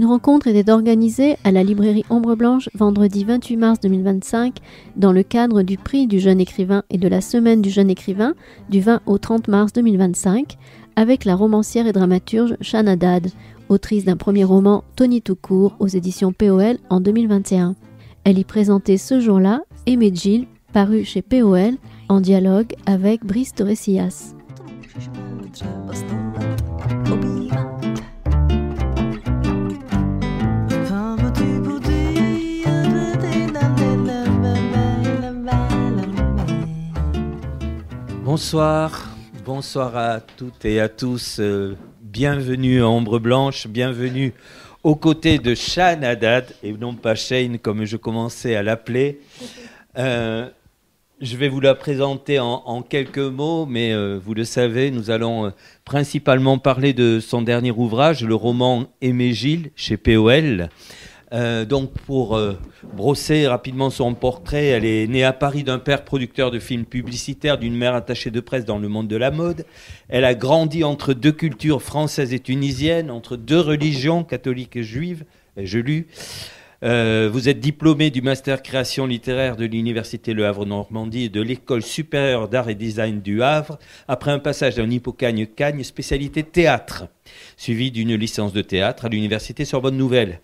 rencontre était organisée à la librairie Ombre Blanche vendredi 28 mars 2025 dans le cadre du prix du jeune écrivain et de la semaine du jeune écrivain du 20 au 30 mars 2025 avec la romancière et dramaturge Shan Haddad, autrice d'un premier roman Tony tout court aux éditions POL en 2021. Elle y présentait ce jour-là Aimé Gilles, paru chez POL, en dialogue avec Brice Torrecillas. Bonsoir à toutes et à tous. Bienvenue à Ombre Blanche, bienvenue aux côtés de Shan Haddad, et non pas Shane comme je commençais à l'appeler. Je vais vous la présenter en quelques mots, mais vous le savez, nous allons principalement parler de son dernier ouvrage, le roman Aimé Gilles, chez POL. Donc pour brosser rapidement son portrait, elle est née à Paris d'un père producteur de films publicitaires, d'une mère attachée de presse dans le monde de la mode. Elle a grandi entre deux cultures françaises et tunisiennes, entre deux religions, catholiques et juives. Je lus. Vous êtes diplômé du master création littéraire de l'université Le Havre-Normandie et de l'école supérieure d'art et design du Havre, après un passage d'un Hippocagne-Cagne, spécialité théâtre, suivi d'une licence de théâtre à l'université Sorbonne Nouvelle.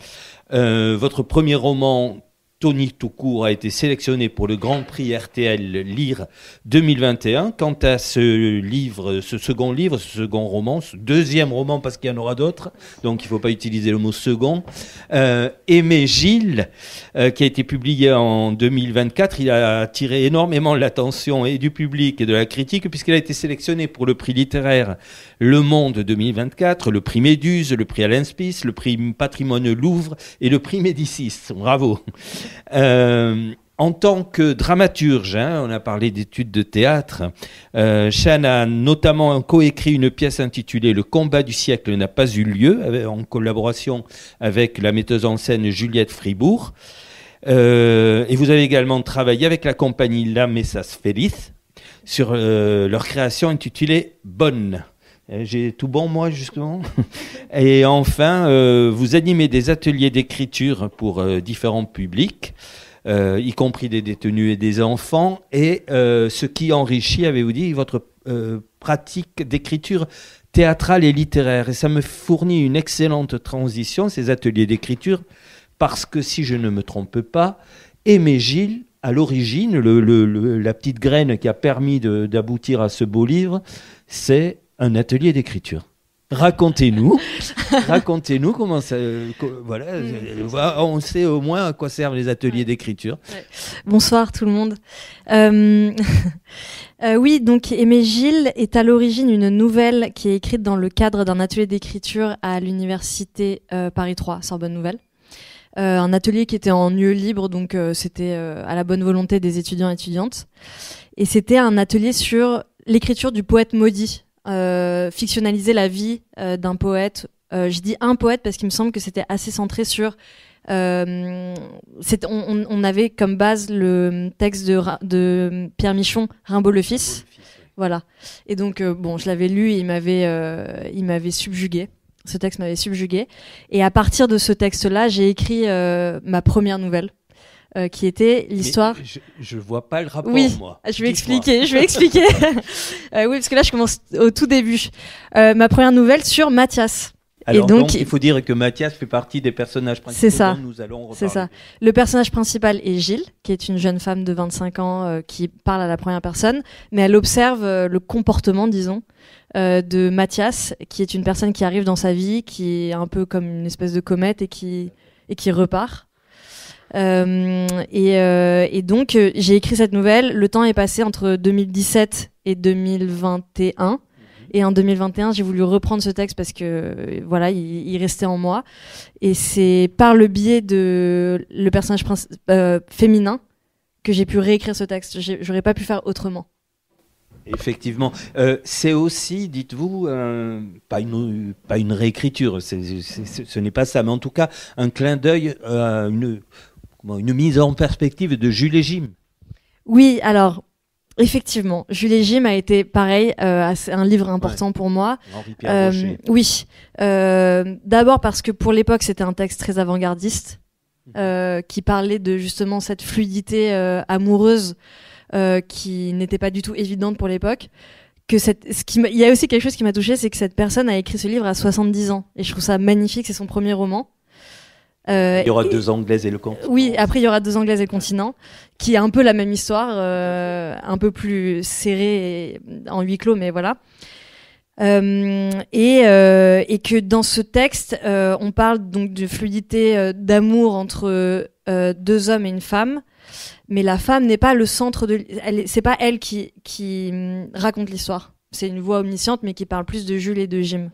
Votre premier roman, Tony tout court, a été sélectionné pour le Grand Prix RTL Lire 2021. Quant à ce second roman, ce deuxième roman, parce qu'il y en aura d'autres, donc il ne faut pas utiliser le mot second, Aimé Gilles, qui a été publié en 2024, il a attiré énormément l'attention et du public et de la critique, puisqu'il a été sélectionné pour le prix littéraire Le Monde 2024, le prix Méduse, le prix Alain Spies, le prix Patrimoine Louvre et le prix Médicis. Bravo. En tant que dramaturge, on a parlé d'études de théâtre, Shan a notamment coécrit une pièce intitulée « Le combat du siècle n'a pas eu lieu » en collaboration avec la metteuse en scène Juliette Fribourg. Et vous avez également travaillé avec la compagnie La Mesas Feliz sur leur création intitulée « Bonne ». J'ai tout bon, moi, justement. Et enfin, vous animez des ateliers d'écriture pour différents publics, y compris des détenus et des enfants. Et ce qui enrichit, avez-vous dit, votre pratique d'écriture théâtrale et littéraire. Et ça me fournit une excellente transition, ces ateliers d'écriture, parce que, si je ne me trompe pas, Aimé Gilles, à l'origine, la petite graine qui a permis d'aboutir à ce beau livre, c'est un atelier d'écriture. Racontez-nous comment ça... Voilà, on sait au moins à quoi servent les ateliers d'écriture. Ouais. Bonsoir tout le monde. Oui, donc Aimé Gilles est à l'origine une nouvelle qui est écrite dans le cadre d'un atelier d'écriture à l'université Paris 3, Sorbonne Nouvelle. Un atelier qui était en lieu libre, donc c'était à la bonne volonté des étudiants et étudiantes. Et c'était un atelier sur l'écriture du poète maudit. Fictionnaliser la vie d'un poète. Je dis un poète parce qu'il me semble que c'était assez centré sur... on avait comme base le texte de Pierre Michon, Rimbaud le fils. Voilà. Et donc, je l'avais lu et il m'avait subjugué. Ce texte m'avait subjugué. Et à partir de ce texte-là, j'ai écrit ma première nouvelle. Qui était l'histoire... Je vois pas le rapport, oui, moi. Je vais expliquer. Oui, parce que là, je commence au tout début. Ma première nouvelle sur Mathias. Alors, donc, il faut dire que Mathias fait partie des personnages principaux dont nous allons reparler. C'est ça. Le personnage principal est Gilles, qui est une jeune femme de 25 ans qui parle à la première personne, mais elle observe le comportement, disons, de Mathias, qui est une personne qui arrive dans sa vie, qui est un peu comme une espèce de comète et qui repart. Et donc j'ai écrit cette nouvelle. Le temps est passé entre 2017 et 2021. Et en 2021, j'ai voulu reprendre ce texte parce que voilà, il restait en moi. Et c'est par le biais de le personnage féminin que j'ai pu réécrire ce texte. J'aurais pas pu faire autrement. Effectivement, c'est aussi, dites-vous, pas une réécriture. Ce n'est pas ça, mais en tout cas un clin d'œil à une mise en perspective de Jules et Jim. Oui, alors Effectivement, Jules et Jim a été pareil, un livre important pour moi. Henri-Pierre Rocher. Oui, d'abord parce que pour l'époque c'était un texte très avant-gardiste qui parlait de justement cette fluidité amoureuse qui n'était pas du tout évidente pour l'époque. Il y a aussi quelque chose qui m'a touchée, c'est que cette personne a écrit ce livre à 70 ans et je trouve ça magnifique. C'est son premier roman. Il y aura Deux Anglaises et le continent. Oui, après il y aura Deux Anglaises et le continent, qui est un peu la même histoire, un peu plus serrée et en huis clos, mais voilà. Et que dans ce texte, on parle donc de fluidité d'amour entre deux hommes et une femme, mais la femme n'est pas le centre c'est pas elle qui raconte l'histoire. C'est une voix omnisciente, mais qui parle plus de Jules et de Jim.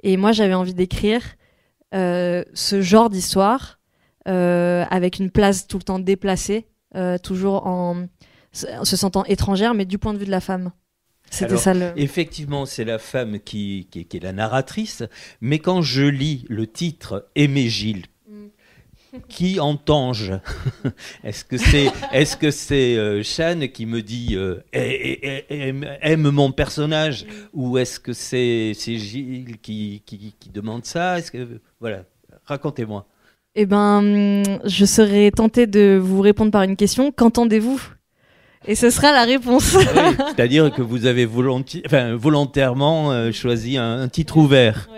Et moi, j'avais envie d'écrire ce genre d'histoire avec une place tout le temps déplacée, toujours en se sentant étrangère, mais du point de vue de la femme. C'était ça le... Effectivement, c'est la femme qui est la narratrice, mais quand je lis le titre Aimer Gilles, qui entends-je? Est-ce que c'est Chane qui me dit aime mon personnage, ou est-ce que c'est Gilles qui demande ça? Voilà, racontez-moi. Eh ben, je serais tentée de vous répondre par une question. Qu'entendez-vous? Et ce sera la réponse. Oui, c'est-à-dire que vous avez volontairement choisi un titre ouvert.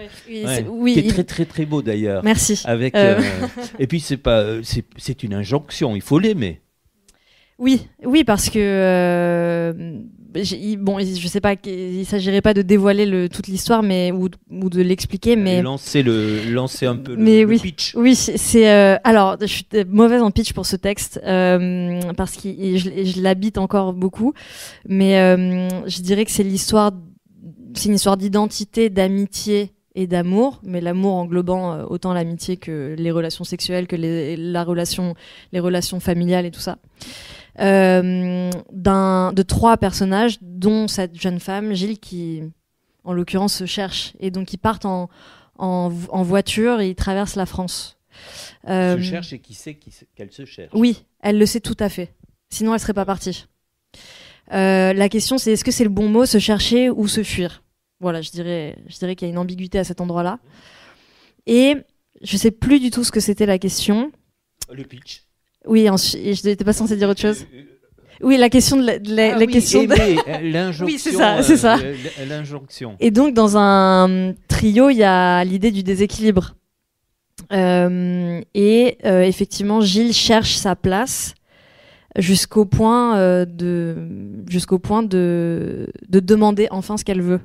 Oui, qui est très très très beau d'ailleurs. Merci. Avec, et puis c'est une injonction, il faut l'aimer. Oui, parce que je sais pas, il s'agirait pas de dévoiler toute l'histoire, mais ou de l'expliquer, mais lancer un peu le pitch. Oui, c'est alors je suis mauvaise en pitch pour ce texte parce que je l'habite encore beaucoup, mais je dirais que c'est une histoire d'identité, d'amitié et d'amour, mais l'amour englobant autant l'amitié que les relations sexuelles, que les relations familiales et tout ça. De trois personnages, dont cette jeune femme, Gilles, qui, en l'occurrence, se cherche. Et donc, ils partent en voiture et ils traversent la France. Se cherche et qui sait qu'elle se cherche. Oui, elle le sait tout à fait. Sinon, elle serait pas partie. La question, c'est est-ce que c'est le bon mot, se chercher ou se fuir? Voilà, je dirais qu'il y a une ambiguïté à cet endroit-là. Et je sais plus du tout ce que c'était la question. Le pitch. Oui, je n'étais pas censée dire autre chose. Oui, la question la question l'injonction. Oui, c'est ça. L'injonction. Et donc, dans un trio, il y a l'idée du déséquilibre. Effectivement, Gilles cherche sa place jusqu'au point de demander enfin ce qu'elle veut.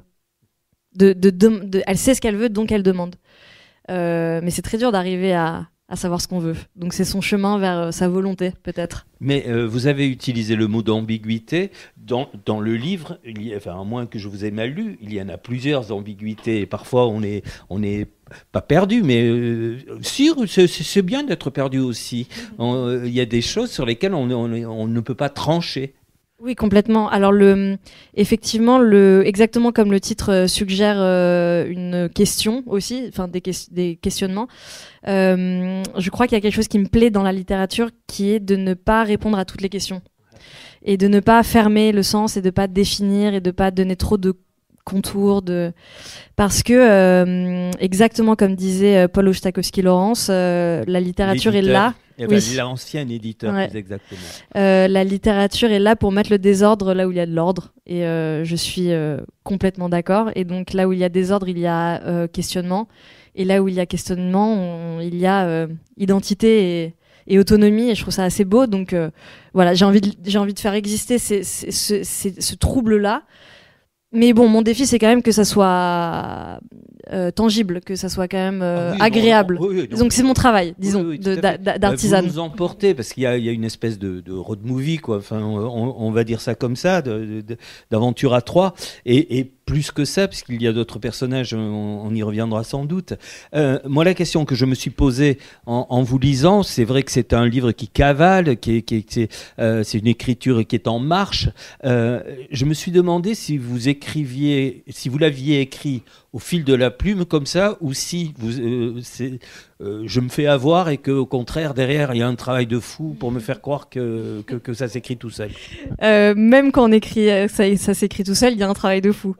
Elle sait ce qu'elle veut, donc elle demande. Mais c'est très dur d'arriver à savoir ce qu'on veut. Donc c'est son chemin vers sa volonté, peut-être. Mais vous avez utilisé le mot d'ambiguïté. Dans le livre, à moins que je vous ai mal lu, il y en a plusieurs ambiguïtés. Et parfois, on est pas perdu, mais c'est bien d'être perdu aussi. Il y a des choses sur lesquelles on ne peut pas trancher. Oui, complètement. Alors effectivement, exactement comme le titre suggère une question aussi, enfin des questionnements. Je crois qu'il y a quelque chose qui me plaît dans la littérature, qui est de ne pas répondre à toutes les questions et de ne pas fermer le sens et de pas définir et de pas donner trop de contours parce que exactement comme disait Paul Ostakovsky-Laurence, la littérature est là. L'ancien éditeur, plus exactement. La littérature est là pour mettre le désordre là où il y a de l'ordre, et je suis complètement d'accord. Et donc là où il y a désordre, il y a questionnement, et là où il y a questionnement, il y a identité et autonomie, et je trouve ça assez beau. Donc voilà, j'ai envie de faire exister ce trouble-là. Mais bon, mon défi, c'est quand même que ça soit tangible, que ça soit quand même agréable. Donc c'est mon travail, disons, d'artisane. Vous nous emportez, parce qu'il y a une espèce de road movie, quoi. Enfin, on va dire ça comme ça, d'aventure à trois, et plus que ça, parce qu'il y a d'autres personnages, on y reviendra sans doute. Moi, la question que je me suis posée en vous lisant, c'est vrai que c'est un livre qui cavale, c'est une écriture qui est en marche. Je me suis demandé si vous l'aviez écrit au fil de la plume comme ça, ou si je me fais avoir et qu'au contraire, derrière, il y a un travail de fou pour me faire croire que ça s'écrit tout seul. Même quand on écrit, ça s'écrit tout seul, il y a un travail de fou.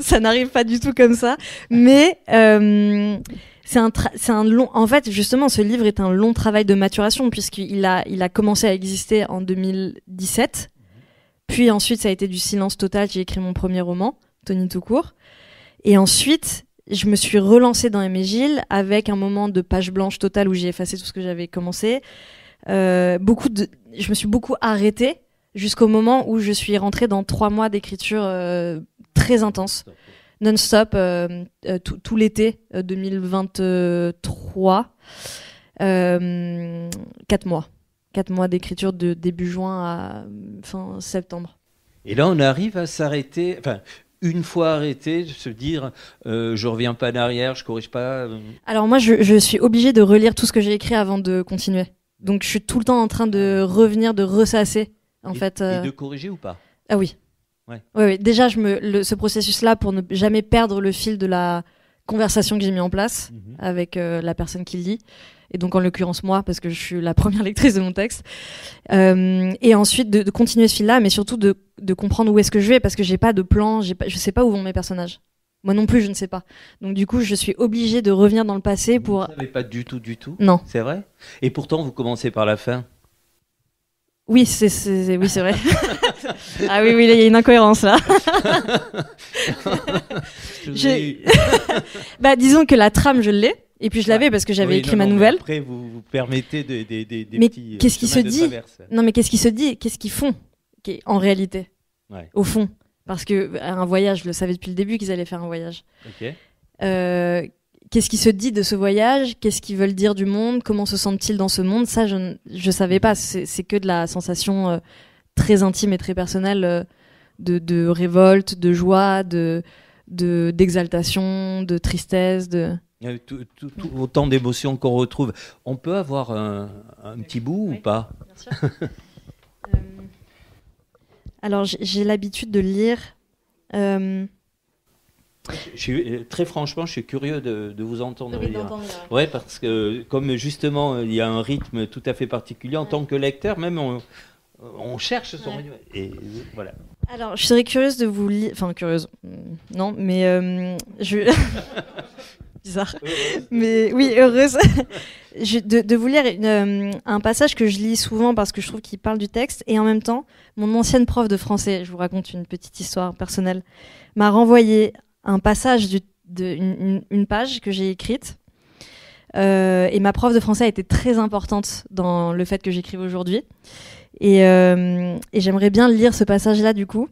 Ça n'arrive pas du tout comme ça, mais c'est un long. En fait, justement, ce livre est un long travail de maturation puisqu'il a commencé à exister en 2017. Puis ensuite, ça a été du silence total. J'ai écrit mon premier roman, Tony tout court. Et ensuite, je me suis relancée dans Aimé Gilles avec un moment de page blanche totale où j'ai effacé tout ce que j'avais commencé. Je me suis beaucoup arrêtée jusqu'au moment où je suis rentrée dans 3 mois d'écriture très intense, non-stop, tout l'été 2023. 4 mois. 4 mois d'écriture de début juin à fin septembre. Et là, on arrive à s'arrêter, enfin, une fois arrêté, de se dire je reviens pas en arrière, je corrige pas. Alors moi, je suis obligée de relire tout ce que j'ai écrit avant de continuer. Donc je suis tout le temps en train de revenir, de ressasser, en fait. Et de corriger ou pas? Ah oui. Ouais. Oui. Déjà, ce processus-là, pour ne jamais perdre le fil de la conversation que j'ai mis en place avec la personne qui le lit. Et donc en l'occurrence moi, parce que je suis la première lectrice de mon texte. Et ensuite de continuer ce fil-là, mais surtout de comprendre où est-ce que je vais, parce que j'ai pas de plan, je sais pas où vont mes personnages. Moi non plus, je ne sais pas. Donc du coup, je suis obligée de revenir dans le passé pour... Vous ne savez pas du tout? Non. C'est vrai? Et pourtant, vous commencez par la fin? Oui, c'est vrai. Ah oui, il y a une incohérence là. Disons que la trame, je l'ai. Et puis je l'avais parce que j'avais écrit ma nouvelle. Après, vous permettez des mais petits qu'est-ce qui se dit? traverse. Non, mais qu'est-ce qui se dit? Qu'est-ce qu'ils font en réalité, au fond? Parce que un voyage, je le savais depuis le début qu'ils allaient faire un voyage. Okay. Qu'est-ce qui se dit de ce voyage? Qu'est-ce qu'ils veulent dire du monde? Comment se sentent-ils dans ce monde? Ça, je savais pas. C'est que de la sensation très intime et très personnelle de révolte, de joie, d'exaltation, de tristesse, Autant d'émotions qu'on retrouve. On peut avoir un petit bout ou pas? Bien sûr. Alors, j'ai l'habitude de lire. Très franchement, je suis curieux de vous entendre lire. Ouais, parce que comme justement, il y a un rythme tout à fait particulier, en tant que lecteur, même on cherche son rythme. Et voilà. Alors, je serais curieuse de vous lire... Enfin, curieuse. Non, mais bizarre. Mais oui, heureuse de vous lire un passage que je lis souvent parce que je trouve qu'il parle du texte. Et en même temps, mon ancienne prof de français, je vous raconte une petite histoire personnelle, m'a renvoyé un passage une page que j'ai écrite. Et ma prof de français a été très importante dans le fait que j'écrive aujourd'hui. Et j'aimerais bien lire ce passage-là, du coup,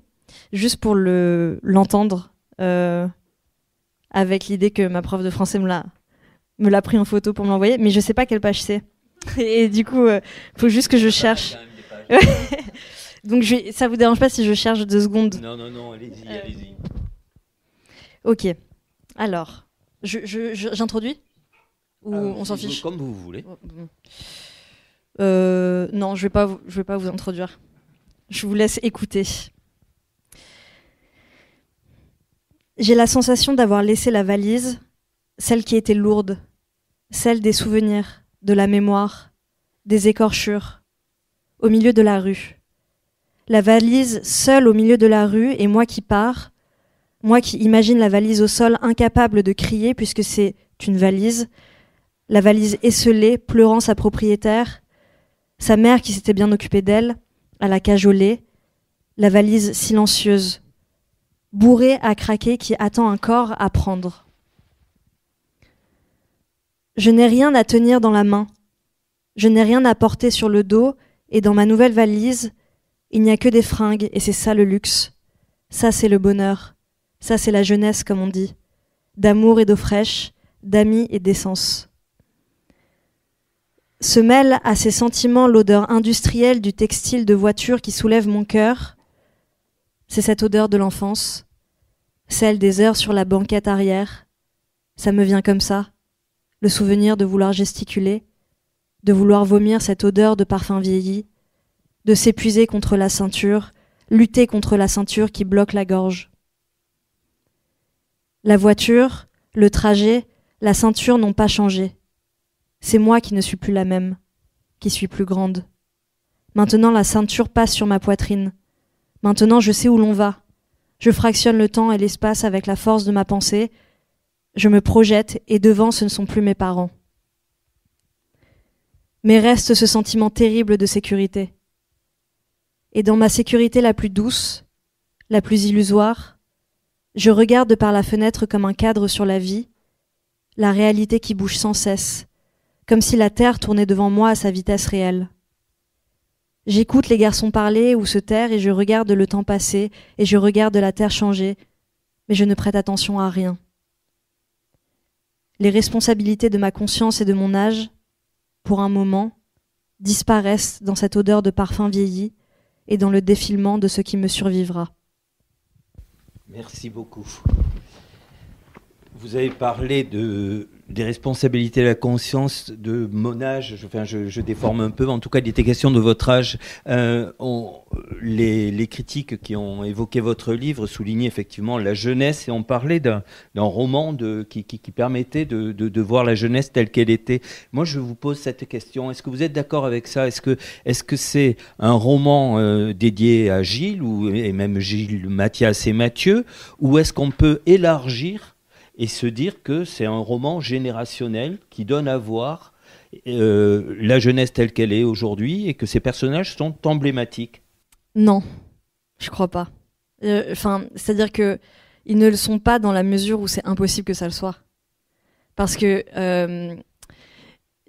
juste pour l'entendre, avec l'idée que ma prof de français me l'a pris en photo pour me l'envoyer, mais je sais pas quelle page c'est. Et du coup, faut juste que je cherche. Donc, ça vous dérange pas si je cherche 2 secondes? Non, allez-y. Ok. Alors, j'introduis? Ou on s'en fiche? Comme vous voulez. Non, je vais pas vous introduire. Je vous laisse écouter. J'ai la sensation d'avoir laissé la valise, celle qui était lourde, celle des souvenirs, de la mémoire, des écorchures, au milieu de la rue. La valise seule au milieu de la rue et moi qui pars, moi qui imagine la valise au sol incapable de crier puisque c'est une valise, la valise esselée, pleurant sa propriétaire, sa mère qui s'était bien occupée d'elle, à la cajoler, la valise silencieuse, bourrée à craquer qui attend un corps à prendre. Je n'ai rien à tenir dans la main, je n'ai rien à porter sur le dos et dans ma nouvelle valise, il n'y a que des fringues et c'est ça le luxe. Ça c'est le bonheur, ça c'est la jeunesse comme on dit, d'amour et d'eau fraîche, d'amis et d'essence. Se mêle à ces sentiments l'odeur industrielle du textile de voiture qui soulève mon cœur. C'est cette odeur de l'enfance, celle des heures sur la banquette arrière. Ça me vient comme ça, le souvenir de vouloir gesticuler, de vouloir vomir cette odeur de parfum vieilli, de s'épuiser contre la ceinture, lutter contre la ceinture qui bloque la gorge. La voiture, le trajet, la ceinture n'ont pas changé. C'est moi qui ne suis plus la même, qui suis plus grande. Maintenant, la ceinture passe sur ma poitrine. Maintenant, je sais où l'on va. Je fractionne le temps et l'espace avec la force de ma pensée. Je me projette et devant, ce ne sont plus mes parents. Mais reste ce sentiment terrible de sécurité. Et dans ma sécurité la plus douce, la plus illusoire, je regarde par la fenêtre comme un cadre sur la vie, la réalité qui bouge sans cesse, comme si la terre tournait devant moi à sa vitesse réelle. J'écoute les garçons parler ou se taire et je regarde le temps passer et je regarde la terre changer, mais je ne prête attention à rien. Les responsabilités de ma conscience et de mon âge, pour un moment, disparaissent dans cette odeur de parfum vieilli et dans le défilement de ce qui me survivra. Merci beaucoup. Vous avez parlé des responsabilités de la conscience, de mon âge, je déforme un peu, mais en tout cas, il était question de votre âge. Les critiques qui ont évoqué votre livre soulignaient effectivement la jeunesse et on parlait d'un roman qui permettait de voir la jeunesse telle qu'elle était. Moi, je vous pose cette question. Est-ce que vous êtes d'accord avec ça ? Est-ce que c'est un roman dédié à Gilles, et même Gilles, Mathias et Mathieu, ou est-ce qu'on peut élargir et se dire que c'est un roman générationnel qui donne à voir la jeunesse telle qu'elle est aujourd'hui et que ces personnages sont emblématiques? Non, je crois pas. C'est-à-dire que ils ne le sont pas dans la mesure où c'est impossible que ça le soit. Parce que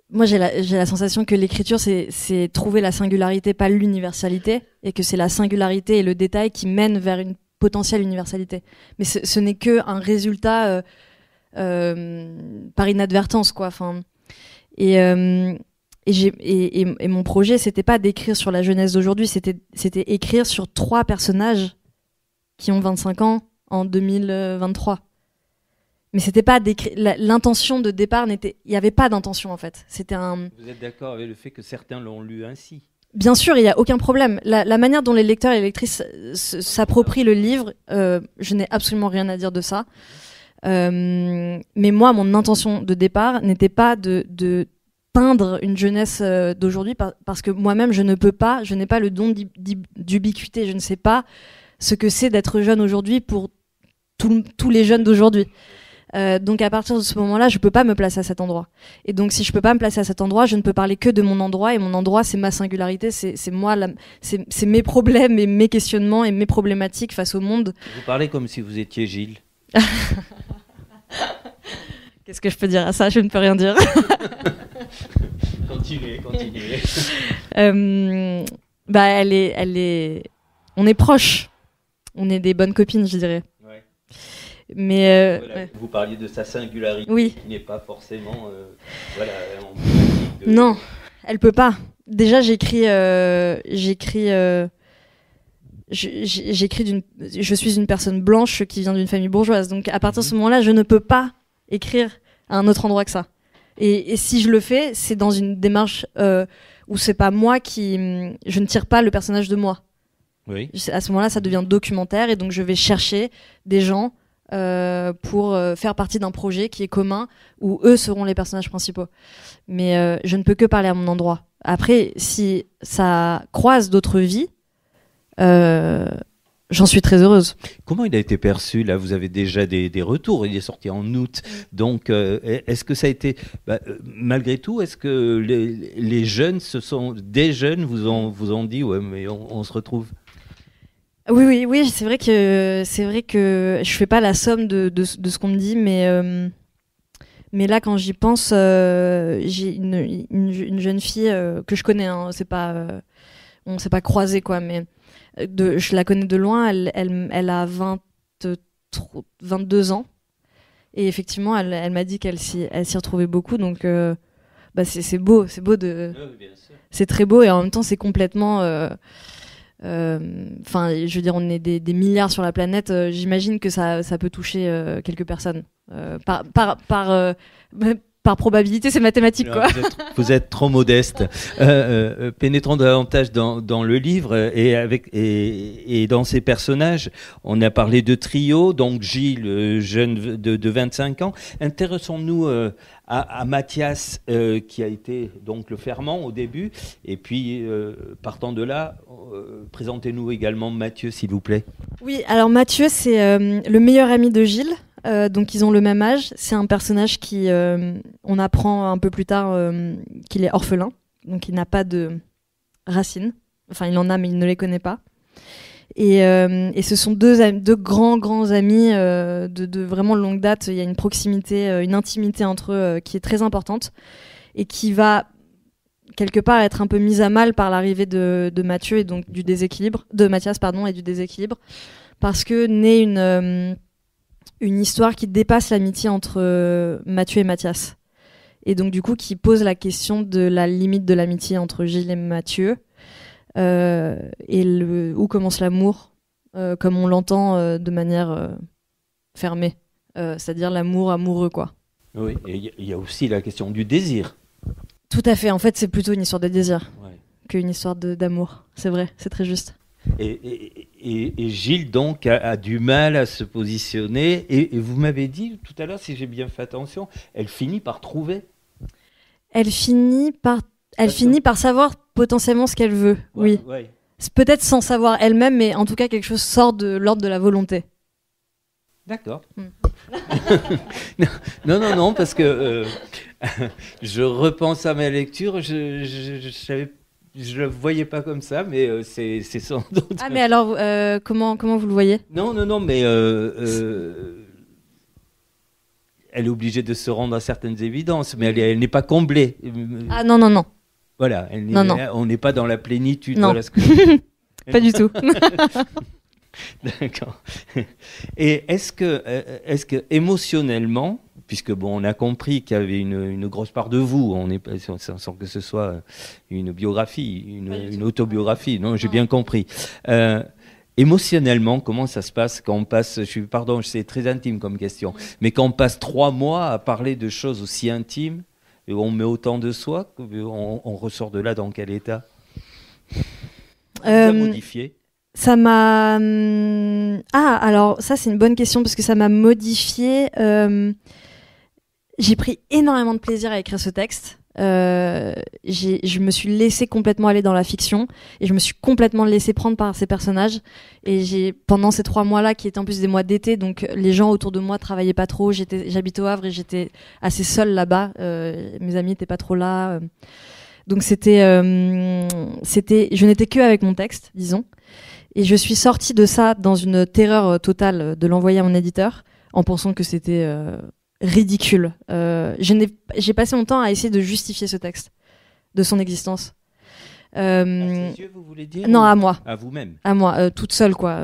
moi j'ai la sensation que l'écriture c'est trouver la singularité, pas l'universalité, et que c'est la singularité et le détail qui mènent vers une potentielle universalité. Mais ce n'est que un résultat par inadvertance, quoi. Et mon projet, c'était pas d'écrire sur la jeunesse d'aujourd'hui, c'était écrire sur 3 personnages qui ont 25 ans en 2023. Mais c'était pas l'intention de départ il y avait pas d'intention en fait. Vous êtes d'accord avec le fait que certains l'ont lu ainsi? Bien sûr, il n'y a aucun problème. La manière dont les lecteurs et les lectrices s'approprient le livre, je n'ai absolument rien à dire de ça. Mais moi, mon intention de départ n'était pas de peindre une jeunesse d'aujourd'hui parce que moi-même, je n'ai pas le don d'ubiquité. Je ne sais pas ce que c'est d'être jeune aujourd'hui pour tous les jeunes d'aujourd'hui. Donc à partir de ce moment-là, je peux pas me placer à cet endroit. Et donc si je peux pas me placer à cet endroit, je ne peux parler que de mon endroit. Et mon endroit, c'est ma singularité, c'est moi, c'est mes problèmes et mes questionnements et mes problématiques face au monde. Vous parlez comme si vous étiez Gilles. Qu'est-ce que je peux dire à ça? Je ne peux rien dire. Continuez. On est proches. On est des bonnes copines, je dirais. Mais voilà, vous parliez de sa singularité, oui. Qui n'est pas forcément Non, elle peut pas. Déjà, je suis une personne blanche qui vient d'une famille bourgeoise. Donc à partir de ce moment-là, je ne peux pas écrire à un autre endroit que ça. Et si je le fais, c'est dans une démarche où c'est pas moi je ne tire pas le personnage de moi. Oui. À ce moment-là, ça devient documentaire et donc je vais chercher des gens pour faire partie d'un projet qui est commun où eux seront les personnages principaux. Mais je ne peux que parler à mon endroit. Après, si ça croise d'autres vies, j'en suis très heureuse. Comment il a été perçu? Là, vous avez déjà des retours. Il est sorti en août. Donc, est-ce que ça a été... malgré tout, est-ce que les jeunes, des jeunes vous ont dit « Ouais, mais on se retrouve ». Oui, c'est vrai que je fais pas la somme de ce qu'on me dit, mais là quand j'y pense, j'ai une jeune fille que je connais, hein, on s'est pas croisés quoi, mais je la connais de loin. Elle a 22 ans et effectivement elle m'a dit qu'elle s'y retrouvait beaucoup, donc c'est beau c'est très beau et en même temps c'est complètement je veux dire, on est des milliards sur la planète. J'imagine que ça peut toucher quelques personnes. par probabilité, c'est mathématique, quoi. Vous êtes trop modeste. Pénétrons davantage dans le livre et dans ses personnages. On a parlé de trio, donc Gilles, jeune de 25 ans. Intéressons-nous à Mathias, qui a été donc le ferment au début. Et puis, partant de là, présentez-nous également Mathieu, s'il vous plaît. Oui, alors Mathieu, c'est le meilleur ami de Gilles. Donc ils ont le même âge. C'est un personnage qui, on apprend un peu plus tard qu'il est orphelin, donc il n'a pas de racines. Enfin, il en a, mais il ne les connaît pas. Et ce sont deux grands amis de vraiment longue date. Il y a une proximité, une intimité entre eux qui est très importante et qui va quelque part être un peu mise à mal par l'arrivée de Mathieu et donc du déséquilibre, de Mathias, pardon, et du déséquilibre, parce que naît une histoire qui dépasse l'amitié entre Mathieu et Mathias. Et donc, du coup, qui pose la question de la limite de l'amitié entre Gilles et Mathieu. Et où commence l'amour, comme on l'entend de manière fermée. C'est-à-dire l'amour amoureux, quoi. Oui, et il y a aussi la question du désir. Tout à fait. En fait, c'est plutôt une histoire de désir qu'une histoire d'amour. C'est vrai, c'est très juste. Et Gilles, donc, a du mal à se positionner. Et vous m'avez dit tout à l'heure, si j'ai bien fait attention, elle finit par trouver. Elle finit par savoir potentiellement ce qu'elle veut, oui. Ouais. Peut-être sans savoir elle-même, mais en tout cas, quelque chose sort de l'ordre de la volonté. D'accord. Non, parce que je repense à ma lecture, je savais. Je le voyais pas comme ça, mais c'est sans doute. Ah, mais alors, comment vous le voyez ? Non, mais elle est obligée de se rendre à certaines évidences, mais elle n'est pas comblée. Ah non. Voilà, on n'est pas dans la plénitude. Non. Voilà ce que... Pas du tout. D'accord. Et est-ce que émotionnellement, puisque bon, on a compris qu'il y avait une grosse part de vous, sans que ce soit une biographie, une autobiographie, non, j'ai bien compris. Émotionnellement, comment ça se passe quand on passe, c'est très intime comme question, mais quand on passe 3 mois à parler de choses aussi intimes, et où on met autant de soi, on ressort de là dans quel état ? Ça a modifié ? Ça m'a... alors ça c'est une bonne question parce que ça m'a modifié. J'ai pris énormément de plaisir à écrire ce texte. Je me suis laissée complètement aller dans la fiction et je me suis complètement laissée prendre par ces personnages. Et pendant ces 3 mois-là, qui étaient en plus des mois d'été, donc les gens autour de moi travaillaient pas trop. J'habite au Havre et j'étais assez seule là-bas. Mes amis étaient pas trop là. Donc je n'étais que avec mon texte, disons. Et je suis sortie de ça dans une terreur totale de l'envoyer à mon éditeur en pensant que c'était ridicule. J'ai passé mon temps à essayer de justifier ce texte, de son existence. À ses yeux, vous voulez dire ? Non, à moi. À vous-même ? À moi, toute seule, quoi.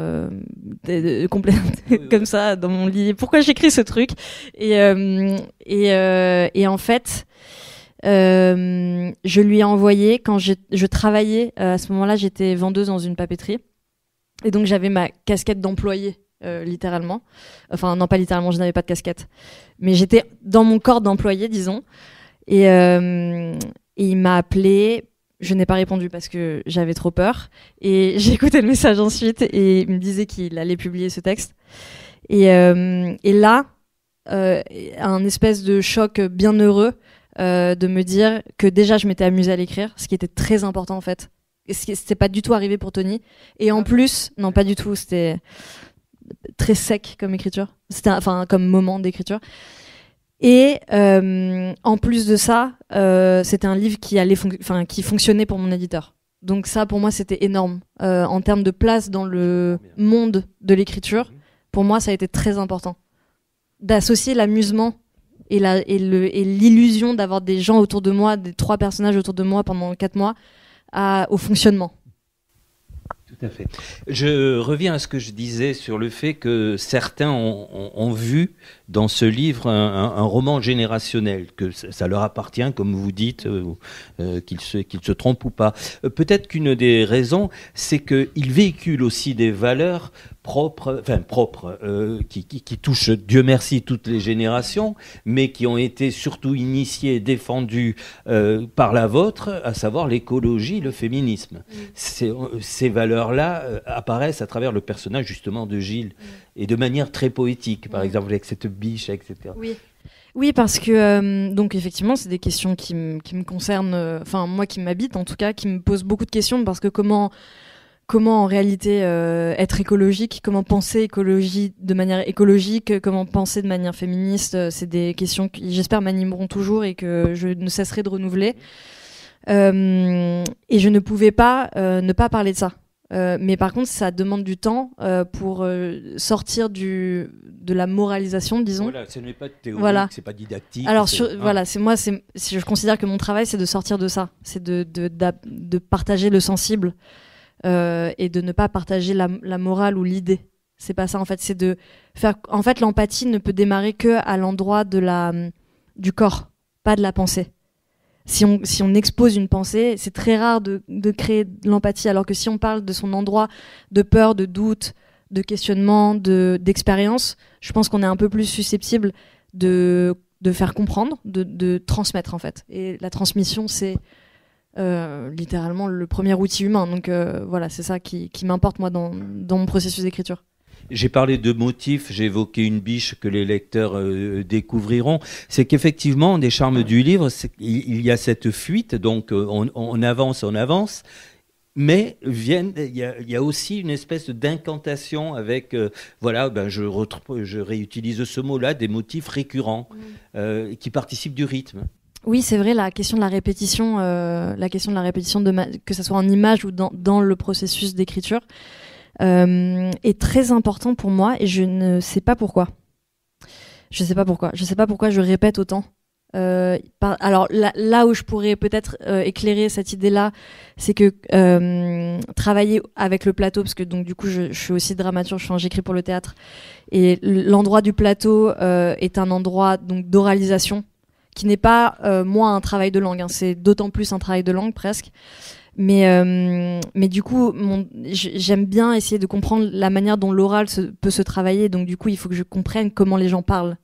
Comme ça, dans mon lit. Pourquoi j'écris ce truc ? Et en fait... je lui ai envoyé quand je travaillais à ce moment-là, j'étais vendeuse dans une papeterie et donc j'avais ma casquette d'employée littéralement, enfin non pas littéralement, je n'avais pas de casquette, mais j'étais dans mon corps d'employée, disons, et il m'a appelé. Je n'ai pas répondu parce que j'avais trop peur et j'ai écouté le message ensuite et il me disait qu'il allait publier ce texte et là un espèce de choc bien heureux de me dire que déjà je m'étais amusée à l'écrire, ce qui était très important en fait. C'était pas du tout arrivé pour Tony. Et en plus, non pas du tout, c'était très sec comme écriture. Comme moment d'écriture. Et en plus de ça, c'était un livre qui fonctionnait pour mon éditeur. Donc ça, pour moi, c'était énorme. En termes de place dans le monde de l'écriture, pour moi, ça a été très important. D'associer l'amusement et l'illusion d'avoir des gens autour de moi, des 3 personnages autour de moi pendant 4 mois, au fonctionnement. Tout à fait. Je reviens à ce que je disais sur le fait que certains ont vu dans ce livre un roman générationnel, que ça leur appartient, comme vous dites, qu'ils se trompent ou pas. Peut-être qu'une des raisons, c'est qu'il véhicule aussi des valeurs propres, qui touchent, Dieu merci, toutes les générations, mais qui ont été surtout initiées et défendues par la vôtre, à savoir l'écologie, le féminisme. Ces valeurs-là apparaissent à travers le personnage justement de Gilles, et de manière très poétique, par exemple avec cette biche, etc. Oui, parce que donc effectivement, c'est des questions qui me concernent, enfin moi qui m'habitent en tout cas, qui me posent beaucoup de questions, parce que comment en réalité être écologique, comment penser écologie de manière écologique, comment penser de manière féministe, c'est des questions qui j'espère m'animeront toujours et que je ne cesserai de renouveler. Et je ne pouvais pas ne pas parler de ça. Mais par contre, ça demande du temps pour sortir de la moralisation, disons. Voilà, ce n'est pas théorique, c'est pas didactique. Alors, je considère que mon travail, c'est de sortir de ça, c'est de partager le sensible et de ne pas partager la morale ou l'idée. C'est pas ça en fait, c'est de faire. En fait, l'empathie ne peut démarrer que à l'endroit du corps, pas de la pensée. Si on expose une pensée, c'est très rare de créer de l'empathie, alors que si on parle de son endroit de peur, de doute, de questionnement, d'expérience, je pense qu'on est un peu plus susceptible de faire comprendre, de transmettre en fait. Et la transmission, c'est littéralement le premier outil humain. Donc voilà, c'est ça qui m'importe moi dans mon processus d'écriture. J'ai parlé de motifs, j'ai évoqué une biche que les lecteurs découvriront. C'est qu'effectivement, un des charmes du livre, il y a cette fuite, donc on avance, mais il y a aussi une espèce d'incantation avec, je réutilise ce mot-là, des motifs récurrents qui participent du rythme. Oui, c'est vrai, la question de la répétition, que ce soit en image ou dans le processus d'écriture, est très important pour moi, et je ne sais pas pourquoi. Je sais pas pourquoi je répète autant. Alors là où je pourrais peut-être éclairer cette idée-là, c'est que travailler avec le plateau, parce que donc du coup je suis aussi dramaturge, j'écris pour le théâtre, et l'endroit du plateau est un endroit donc d'oralisation qui n'est pas moi un travail de langue, hein, c'est d'autant plus un travail de langue presque. Mais du coup, j'aime bien essayer de comprendre la manière dont l'oral peut se travailler. Donc du coup, il faut que je comprenne comment les gens parlent.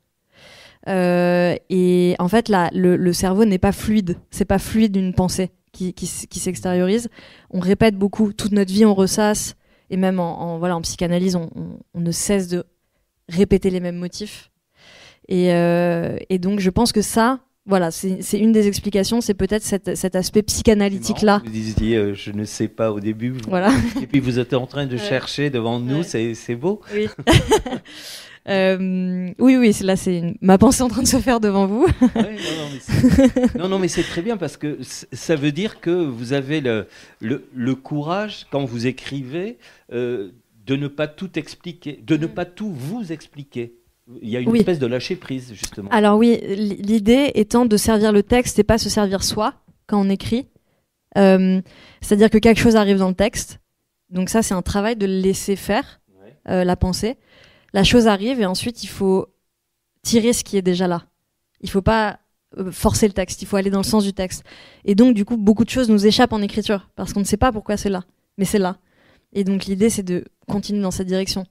Et en fait, le cerveau n'est pas fluide. C'est pas fluide une pensée qui s'extériorise. On répète beaucoup. Toute notre vie, on ressasse. Et même en psychanalyse, on ne cesse de répéter les mêmes motifs. Et donc, je pense que ça... Voilà, c'est une des explications, c'est peut-être cet aspect psychanalytique-là. Vous disiez, je ne sais pas au début, voilà. Et puis vous êtes en train de chercher devant nous, c'est beau. Oui, oui, là c'est ma pensée en train de se faire devant vous. Non, mais c'est très bien, parce que ça veut dire que vous avez le courage, quand vous écrivez, de ne pas tout expliquer, de ne pas tout vous expliquer. Il y a une espèce de lâcher prise, justement. Alors oui, l'idée étant de servir le texte et pas se servir soi quand on écrit. C'est-à-dire que quelque chose arrive dans le texte. Donc ça, c'est un travail de laisser faire la pensée. La chose arrive et ensuite, il faut tirer ce qui est déjà là. Il ne faut pas forcer le texte, il faut aller dans le sens du texte. Et donc, du coup, beaucoup de choses nous échappent en écriture parce qu'on ne sait pas pourquoi c'est là. Mais c'est là. Et donc, l'idée, c'est de continuer dans cette direction.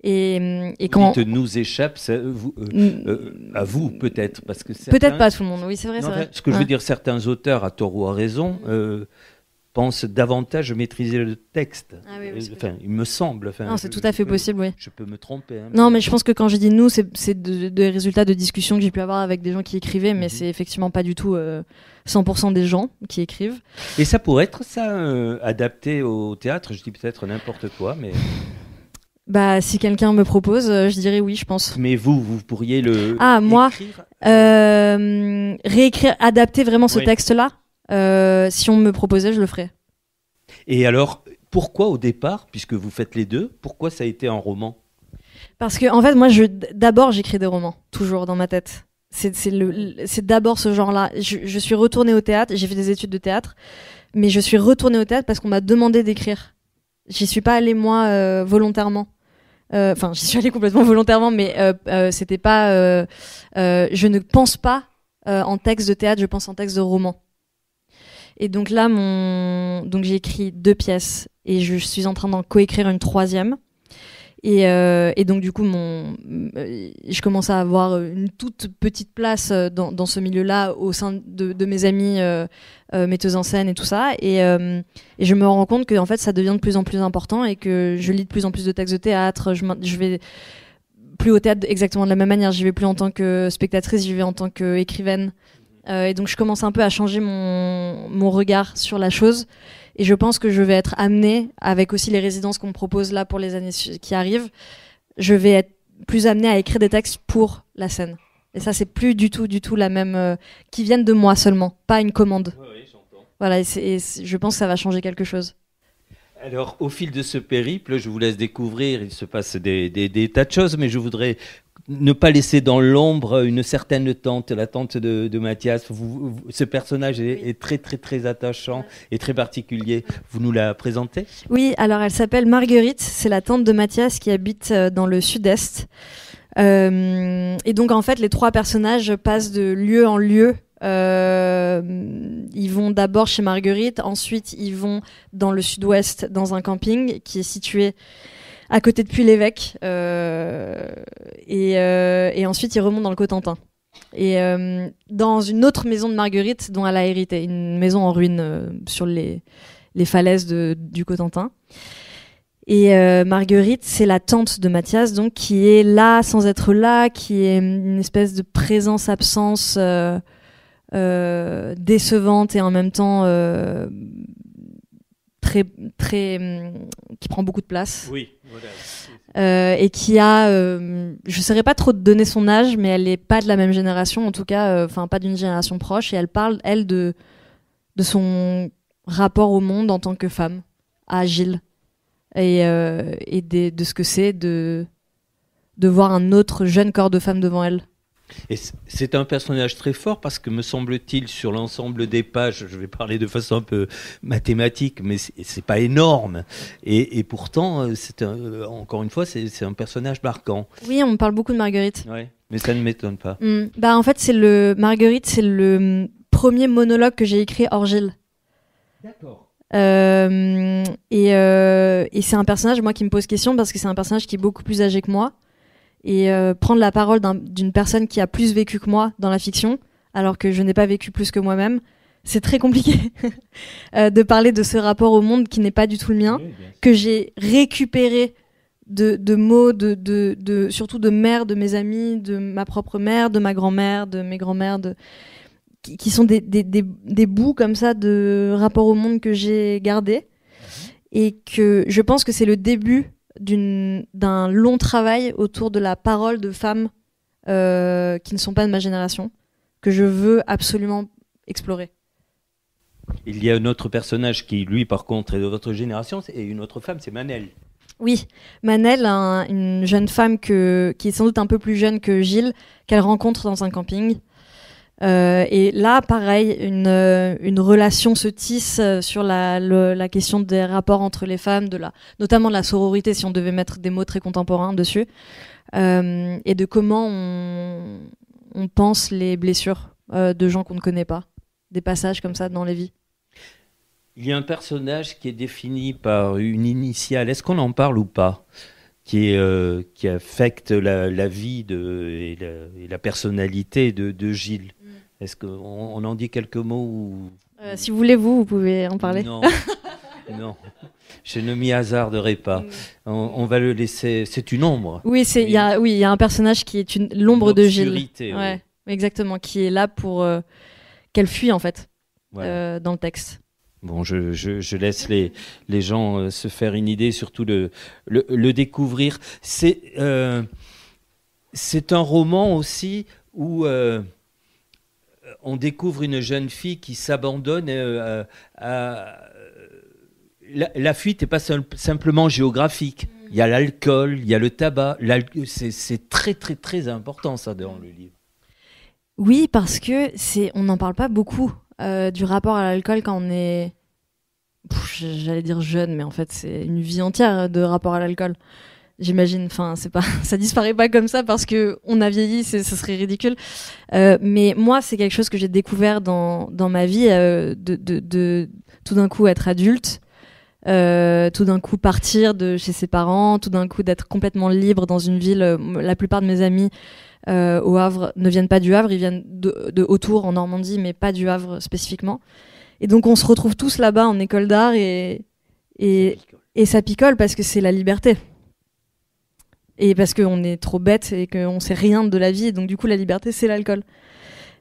Et quand nous échappe, à vous peut-être, parce que peut-être pas à tout le monde. Oui, c'est vrai. Ce que je veux dire, certains auteurs, à tort ou à raison, pensent davantage maîtriser le texte. Il me semble. Non, c'est tout à fait possible, oui. Je peux me tromper. Hein, non, mais je pense que quand je dis nous, c'est des résultats de discussions que j'ai pu avoir avec des gens qui écrivaient, mais c'est effectivement pas du tout 100% des gens qui écrivent. Et ça pourrait être ça, adapté au théâtre. Je dis peut-être n'importe quoi, mais. Bah, si quelqu'un me propose, je dirais oui, je pense. Mais vous pourriez le écrire, réécrire, adapter vraiment ce texte-là. Si on me proposait, je le ferais. Et alors, pourquoi au départ, puisque vous faites les deux, pourquoi ça a été un roman ? Parce que en fait, moi, d'abord, j'écris des romans, toujours dans ma tête. C'est d'abord ce genre-là. Je suis retournée au théâtre, j'ai fait des études de théâtre, mais je suis retournée au théâtre parce qu'on m'a demandé d'écrire. J'y suis pas allée moi volontairement. Enfin, j'y suis allée complètement volontairement, mais c'était pas. Je ne pense pas en texte de théâtre, je pense en texte de roman. Et donc là, donc j'ai écrit 2 pièces et je suis en train d'en coécrire une 3e. Et donc du coup, je commence à avoir une toute petite place dans ce milieu-là au sein de mes amis metteuses en scène et tout ça. Et je me rends compte que en fait, ça devient de plus en plus important et que je lis de plus en plus de textes de théâtre. Je vais plus au théâtre exactement de la même manière. J'y vais plus en tant que spectatrice, j'y vais en tant qu'écrivaine. Et donc je commence un peu à changer mon regard sur la chose. Et je pense que je vais être amenée, avec aussi les résidences qu'on me propose là pour les années qui arrivent, je vais être plus amenée à écrire des textes pour la scène. Et ça, c'est plus du tout la même... qui viennent de moi seulement, pas une commande. Oui, j'entends. Voilà, et je pense que ça va changer quelque chose. Alors, au fil de ce périple, je vous laisse découvrir, il se passe des tas de choses, mais je voudrais ne pas laisser dans l'ombre une certaine tante, la tante de Mathias. Ce personnage est très, très, très attachant et très particulier. Vous nous la présentez ? Oui, alors elle s'appelle Marguerite, c'est la tante de Mathias qui habite dans le sud-est. Et donc, en fait, les trois personnages passent de lieu en lieu. Ils vont d'abord chez Marguerite, ensuite ils vont dans le sud-ouest dans un camping qui est situé à côté de Puy-l'Évêque et ensuite ils remontent dans le Cotentin et dans une autre maison de Marguerite dont elle a hérité, une maison en ruine sur les falaises du Cotentin. Et Marguerite, c'est la tante de Mathias, donc qui est là sans être là, qui est une espèce de présence-absence décevante et en même temps très qui prend beaucoup de place. Oui, voilà. Et qui a je saurais pas trop te donner son âge, mais elle est pas de la même génération, en tout cas pas d'une génération proche, et elle parle elle de son rapport au monde en tant que femme à Gilles et de ce que c'est de voir un autre jeune corps de femme devant elle. Et c'est un personnage très fort parce que, me semble-t-il, sur l'ensemble des pages, je vais parler de façon un peu mathématique, mais c'est pas énorme. Et pourtant, encore une fois, c'est un personnage marquant. Oui, on me parle beaucoup de Marguerite. Ouais, mais ça ne m'étonne pas. En fait, Marguerite, c'est le premier monologue que j'ai écrit hors Gilles. D'accord. Et c'est un personnage, moi, qui me pose question parce que c'est un personnage qui est beaucoup plus âgé que moi. Et prendre la parole d'une personne qui a plus vécu que moi dans la fiction, alors que je n'ai pas vécu plus que moi-même, c'est très compliqué de parler de ce rapport au monde qui n'est pas du tout le mien, oui, que j'ai récupéré de mots, surtout de mères de mes amis, de ma propre mère, de ma grand-mère, de mes grands-mères, qui sont des bouts comme ça de rapport au monde que j'ai gardé, et que je pense que c'est le début d'un long travail autour de la parole de femmes qui ne sont pas de ma génération, que je veux absolument explorer. Il y a un autre personnage qui, lui, par contre, est de votre génération, et une autre femme, c'est Manel. Oui, Manel, une jeune femme qui est sans doute un peu plus jeune que Gilles, qu'elle rencontre dans un camping. Et là, pareil, une relation se tisse sur la question des rapports entre les femmes, notamment de la sororité, si on devait mettre des mots très contemporains dessus, et de comment on pense les blessures de gens qu'on ne connaît pas, des passages comme ça dans les vies. Il y a un personnage qui est défini par une initiale, est-ce qu'on en parle ou pas ? Qui affecte la vie et la personnalité de Gilles. Est-ce qu'on en dit quelques mots Si vous voulez, vous pouvez en parler. Non, non, je ne m'y hasarderai pas. On va le laisser. C'est une ombre. Oui, il y a un personnage qui est l'ombre de Gilles. Ouais, exactement, qui est là pour qu'elle fuit en fait, voilà. dans le texte. Bon, je laisse les gens se faire une idée, surtout le découvrir. C'est un roman aussi où on découvre une jeune fille qui s'abandonne à... La fuite n'est pas simplement géographique. Il y a l'alcool, il y a le tabac. C'est très, très, très important, ça, dans le livre. Oui, parce que on n'en parle pas beaucoup du rapport à l'alcool quand on est... j'allais dire jeune, mais en fait, c'est une vie entière de rapport à l'alcool. J'imagine, ça disparaît pas comme ça parce que on a vieilli, ce serait ridicule. Mais moi, c'est quelque chose que j'ai découvert dans ma vie, de tout d'un coup être adulte, tout d'un coup partir de chez ses parents, tout d'un coup d'être complètement libre dans une ville. La plupart de mes amis au Havre ne viennent pas du Havre, ils viennent de autour en Normandie, mais pas du Havre spécifiquement. Et donc on se retrouve tous là-bas en école d'art et ça picole parce que c'est la liberté. Et parce qu'on est trop bête et qu'on sait rien de la vie, et donc du coup la liberté c'est l'alcool.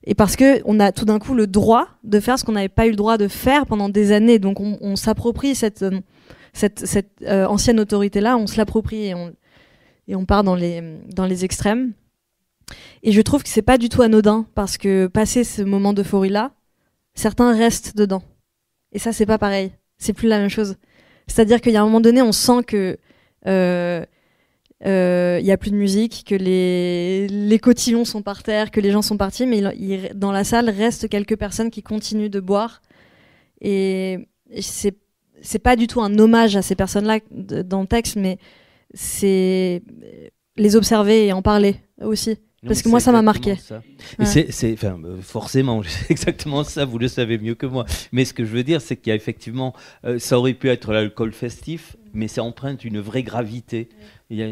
Et parce qu'on a tout d'un coup le droit de faire ce qu'on n'avait pas eu le droit de faire pendant des années. Donc on s'approprie cette ancienne autorité-là, on se l'approprie et on part dans les extrêmes. Et je trouve que c'est pas du tout anodin, parce que passé ce moment d'euphorie-là, certains restent dedans. Et ça, c'est pas pareil. C'est plus la même chose. C'est-à-dire qu'il y a un moment donné, on sent que y a plus de musique, que les cotillons sont par terre, que les gens sont partis, mais dans la salle restent quelques personnes qui continuent de boire. Et c'est pas du tout un hommage à ces personnes-là dans le texte, mais c'est les observer et en parler aussi. Parce que moi, ça m'a marqué. Ça. Ouais. Forcément, c'est exactement ça, vous le savez mieux que moi. Mais ce que je veux dire, c'est qu'il y a effectivement, ça aurait pu être l'alcool festif, mais ça emprunte une vraie gravité. Il y a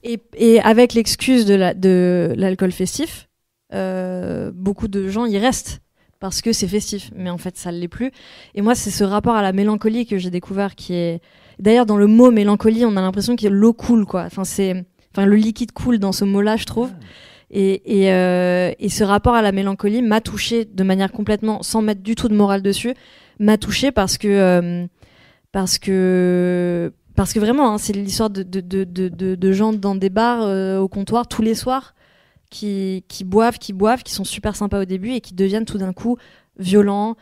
et avec l'excuse de l'alcool festif, beaucoup de gens y restent parce que c'est festif. Mais en fait, ça ne l'est plus. Et moi, c'est ce rapport à la mélancolie que j'ai découvert qui est... D'ailleurs, dans le mot mélancolie, on a l'impression que l'eau coule, quoi. Le liquide coule dans ce mot-là, je trouve. Et ce rapport à la mélancolie m'a touchée de manière complètement, sans mettre du tout de morale dessus, m'a touchée parce que vraiment, hein, c'est l'histoire de gens dans des bars au comptoir tous les soirs qui boivent, qui sont super sympas au début et qui deviennent tout d'un coup violents,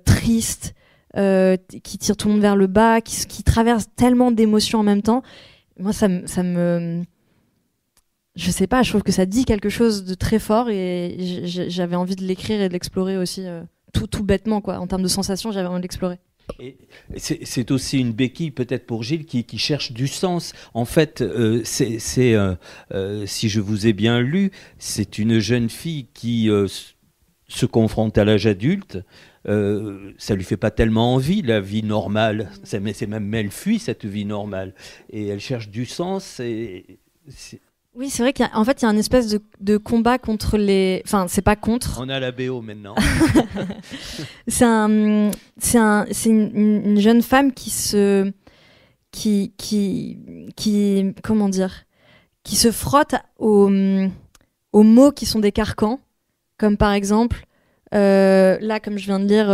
tristes, qui tirent tout le monde vers le bas, qui traversent tellement d'émotions en même temps. Moi, ça me je sais pas, je trouve que ça dit quelque chose de très fort et j'avais envie de l'écrire et de l'explorer aussi, tout bêtement, quoi. En termes de sensations, j'avais envie de l'explorer. Et c'est aussi une béquille peut-être pour Gilles qui cherche du sens. En fait, si je vous ai bien lu, c'est une jeune fille qui se confronte à l'âge adulte. Ça lui fait pas tellement envie la vie normale. C'est même elle fuit cette vie normale et elle cherche du sens. Oui, c'est vrai qu'il y a une espèce de combat contre les... Enfin, c'est pas contre. On a la BO maintenant. c'est une jeune femme qui comment dire, qui se frotte aux mots qui sont des carcans, comme par exemple, là, comme je viens de dire,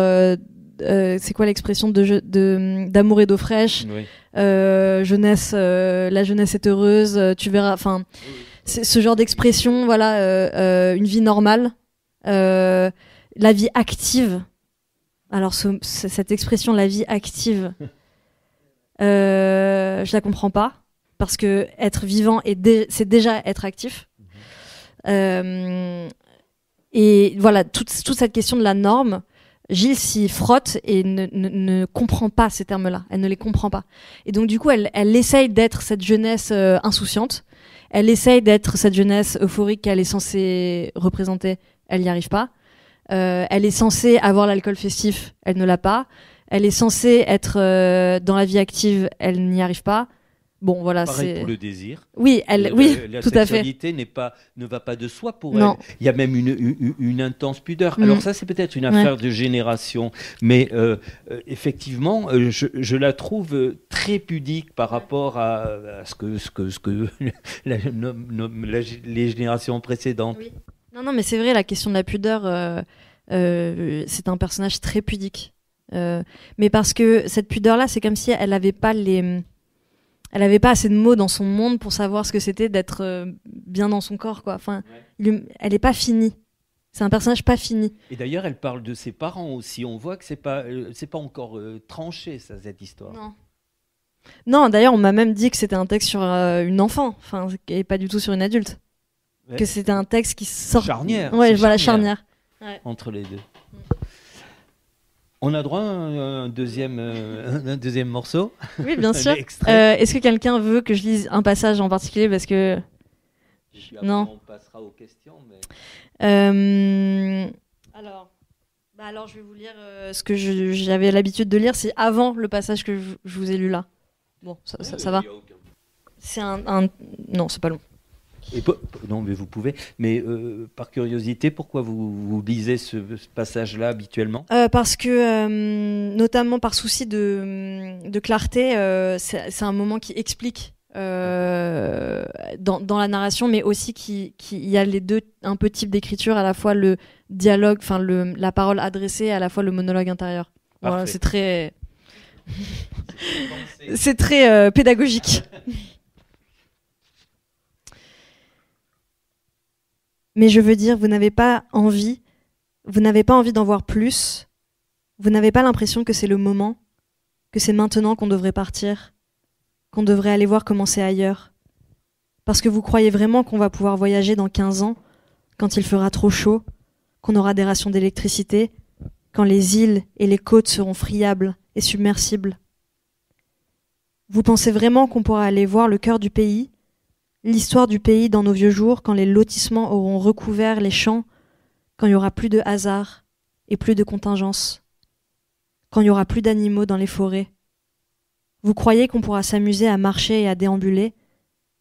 c'est quoi l'expression d'amour et d'eau fraîche, oui. Jeunesse, la jeunesse est heureuse, tu verras, enfin, ce genre d'expression, voilà, une vie normale, la vie active. Alors cette expression, la vie active, je la comprends pas, parce que être vivant c'est déjà être actif. Et voilà, toute cette question de la norme, Gilles s'y frotte et ne comprend pas ces termes-là. Elle ne les comprend pas. Et donc, du coup, elle essaye d'être cette jeunesse insouciante. Elle essaye d'être cette jeunesse euphorique qu'elle est censée représenter. Elle n'y arrive pas. Elle est censée avoir l'alcool festif. Elle ne l'a pas. Elle est censée être dans la vie active. Elle n'y arrive pas. Bon, voilà, pareil pour le désir. Oui, la tout à fait. La sexualité ne va pas de soi pour elle. Il y a même une intense pudeur. Alors ça, c'est peut-être une affaire de génération, mais effectivement, je la trouve très pudique par rapport à ce que les générations précédentes. Oui. Non, mais c'est vrai, la question de la pudeur, c'est un personnage très pudique. Mais parce que cette pudeur-là, c'est comme si elle n'avait pas elle n'avait pas assez de mots dans son monde pour savoir ce que c'était d'être bien dans son corps, quoi. Enfin, elle n'est pas finie. C'est un personnage pas fini. Et d'ailleurs, elle parle de ses parents aussi. On voit que c'est pas encore tranché, ça, cette histoire. Non, d'ailleurs, on m'a même dit que c'était un texte sur une enfant, enfin, et pas du tout sur une adulte. Ouais. Que c'était un texte qui sort... Charnière. Ouais, voilà, charnière. Entre les deux. On a droit à un deuxième morceau? Oui, bien sûr. Est-ce que quelqu'un veut que je lise un passage en particulier parce que... Non. On passera aux questions. Mais... Alors, Alors je vais vous lire ce que j'avais l'habitude de lire, c'est avant le passage que je vous ai lu là. Bon, ça va. C'est non, c'est pas long. Non, mais vous pouvez. Mais par curiosité, pourquoi vous lisez ce passage-là habituellement ? Parce que, notamment par souci de clarté, c'est un moment qui explique dans la narration, mais aussi qu'il y a les deux un peu types d'écriture, à la fois le dialogue, enfin la parole adressée, à la fois le monologue intérieur. Voilà, c'est très c'est très pédagogique. Mais je veux dire, vous n'avez pas envie d'en voir plus, vous n'avez pas l'impression que c'est le moment, que c'est maintenant qu'on devrait partir, qu'on devrait aller voir comment c'est ailleurs. Parce que vous croyez vraiment qu'on va pouvoir voyager dans 15 ans, quand il fera trop chaud, qu'on aura des rations d'électricité, quand les îles et les côtes seront friables et submersibles. Vous pensez vraiment qu'on pourra aller voir le cœur du pays, l'histoire du pays dans nos vieux jours, quand les lotissements auront recouvert les champs, quand il n'y aura plus de hasard et plus de contingence, quand il n'y aura plus d'animaux dans les forêts. Vous croyez qu'on pourra s'amuser à marcher et à déambuler ?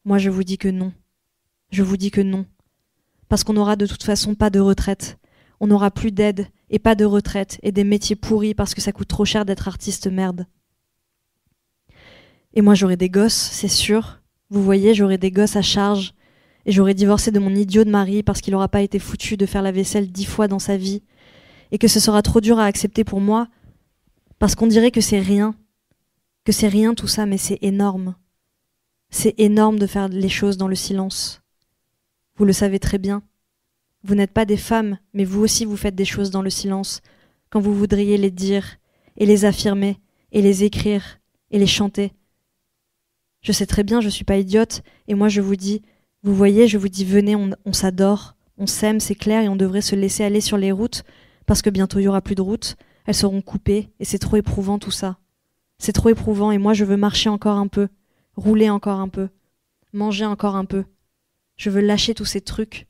Moi, je vous dis que non. Je vous dis que non. Parce qu'on n'aura de toute façon pas de retraite. On n'aura plus d'aide et pas de retraite et des métiers pourris parce que ça coûte trop cher d'être artiste merde. Et moi, j'aurai des gosses, c'est sûr. Vous voyez, j'aurai des gosses à charge et j'aurai divorcé de mon idiot de mari parce qu'il n'aura pas été foutu de faire la vaisselle 10 fois dans sa vie et que ce sera trop dur à accepter pour moi parce qu'on dirait que c'est rien tout ça, mais c'est énorme. C'est énorme de faire les choses dans le silence. Vous le savez très bien. Vous n'êtes pas des femmes, mais vous aussi vous faites des choses dans le silence quand vous voudriez les dire et les affirmer et les écrire et les chanter. Je sais très bien, je suis pas idiote, et moi je vous dis, vous voyez, je vous dis, venez, on s'adore, on s'aime, c'est clair, et on devrait se laisser aller sur les routes, parce que bientôt il y aura plus de routes, elles seront coupées, et c'est trop éprouvant tout ça. C'est trop éprouvant, et moi je veux marcher encore un peu, rouler encore un peu, manger encore un peu. Je veux lâcher tous ces trucs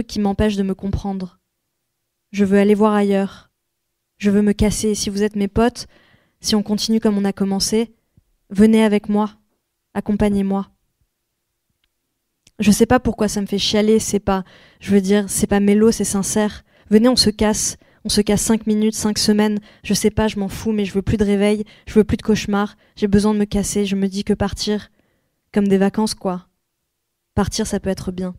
qui m'empêchent de me comprendre. Je veux aller voir ailleurs. Je veux me casser, et si vous êtes mes potes, si on continue comme on a commencé, venez avec moi, accompagnez-moi. Je sais pas pourquoi ça me fait chialer, c'est pas mélo, c'est sincère. Venez, on se casse 5 minutes, 5 semaines, je sais pas, je m'en fous, mais je veux plus de réveil, je veux plus de cauchemars, j'ai besoin de me casser, je me dis que partir, comme des vacances quoi. Partir, ça peut être bien.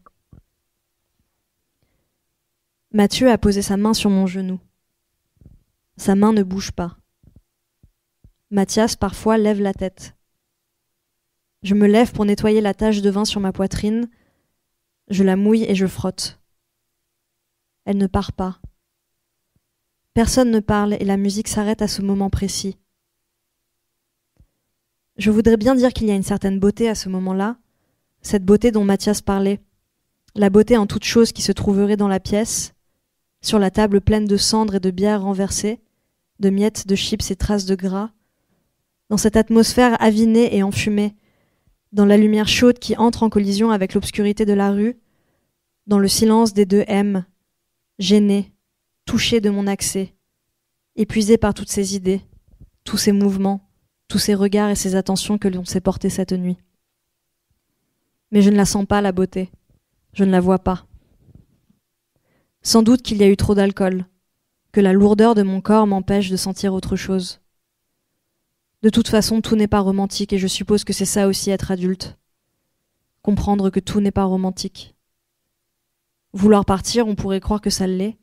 Mathieu a posé sa main sur mon genou. Sa main ne bouge pas. Mathias, parfois, lève la tête. Je me lève pour nettoyer la tache de vin sur ma poitrine. Je la mouille et je frotte. Elle ne part pas. Personne ne parle et la musique s'arrête à ce moment précis. Je voudrais bien dire qu'il y a une certaine beauté à ce moment-là, cette beauté dont Mathias parlait, la beauté en toute chose qui se trouverait dans la pièce, sur la table pleine de cendres et de bière renversées, de miettes de chips et traces de gras, dans cette atmosphère avinée et enfumée, dans la lumière chaude qui entre en collision avec l'obscurité de la rue, dans le silence des deux M, gêné, touché de mon accès, épuisé par toutes ces idées, tous ces mouvements, tous ces regards et ces attentions que l'on s'est portés cette nuit. Mais je ne la sens pas, la beauté. Je ne la vois pas. Sans doute qu'il y a eu trop d'alcool, que la lourdeur de mon corps m'empêche de sentir autre chose. De toute façon, tout n'est pas romantique et je suppose que c'est ça aussi être adulte. Comprendre que tout n'est pas romantique. Vouloir partir, on pourrait croire que ça l'est.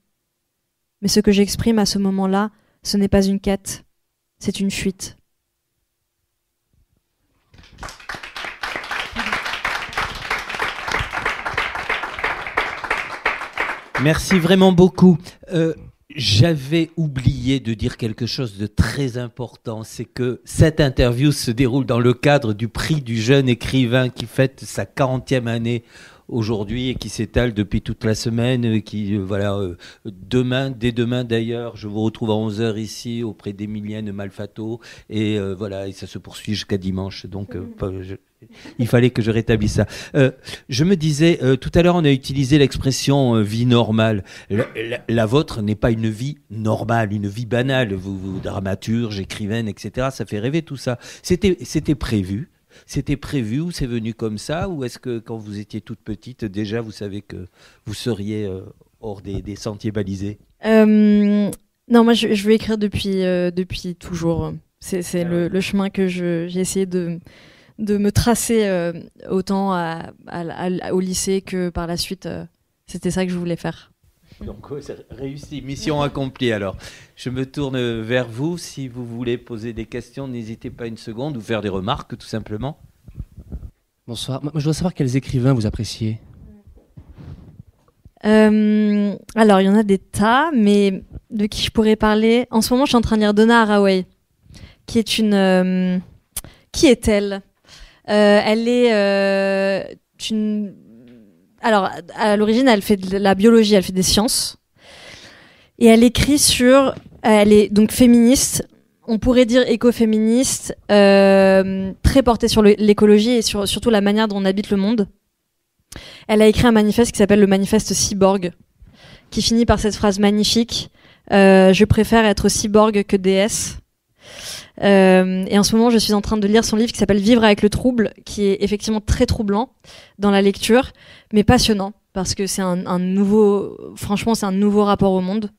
Mais ce que j'exprime à ce moment-là, ce n'est pas une quête, c'est une fuite. Merci vraiment beaucoup. J'avais oublié de dire quelque chose de très important, c'est que cette interview se déroule dans le cadre du prix du jeune écrivain qui fête sa 40e année aujourd'hui et qui s'étale depuis toute la semaine. Dès demain d'ailleurs, je vous retrouve à 11h ici auprès d'Emilienne Malfato. Et et ça se poursuit jusqu'à dimanche. Donc, il fallait que je rétablisse ça. Je me disais, tout à l'heure, on a utilisé l'expression vie normale. La vôtre n'est pas une vie normale, une vie banale. Vous dramaturge, écrivaine, etc. Ça fait rêver tout ça. C'était prévu. C'était prévu ou c'est venu comme ça? Ou est-ce que quand vous étiez toute petite, déjà vous savez que vous seriez hors des sentiers balisés? Non, moi je veux écrire depuis toujours. C'est le chemin que j'ai essayé de me tracer autant au lycée que par la suite. C'était ça que je voulais faire. Donc, réussi, mission accomplie. Alors, je me tourne vers vous. Si vous voulez poser des questions, n'hésitez pas une seconde ou faire des remarques, tout simplement. Bonsoir. Moi, je voudrais savoir quels écrivains vous appréciez. Alors, il y en a des tas, mais de qui je pourrais parler? En ce moment, je suis en train de lire Donna Haraway, qui est une... Qui est-elle? Elle est une... Alors, à l'origine, elle fait de la biologie, elle fait des sciences. Et elle écrit elle est donc féministe, on pourrait dire écoféministe, très portée sur l'écologie et surtout la manière dont on habite le monde. Elle a écrit un manifeste qui s'appelle le manifeste cyborg, qui finit par cette phrase magnifique « Je préfère être cyborg que déesse ». Et en ce moment, je suis en train de lire son livre qui s'appelle Vivre avec le trouble, qui est effectivement très troublant dans la lecture, mais passionnant parce que c'est un nouveau rapport au monde.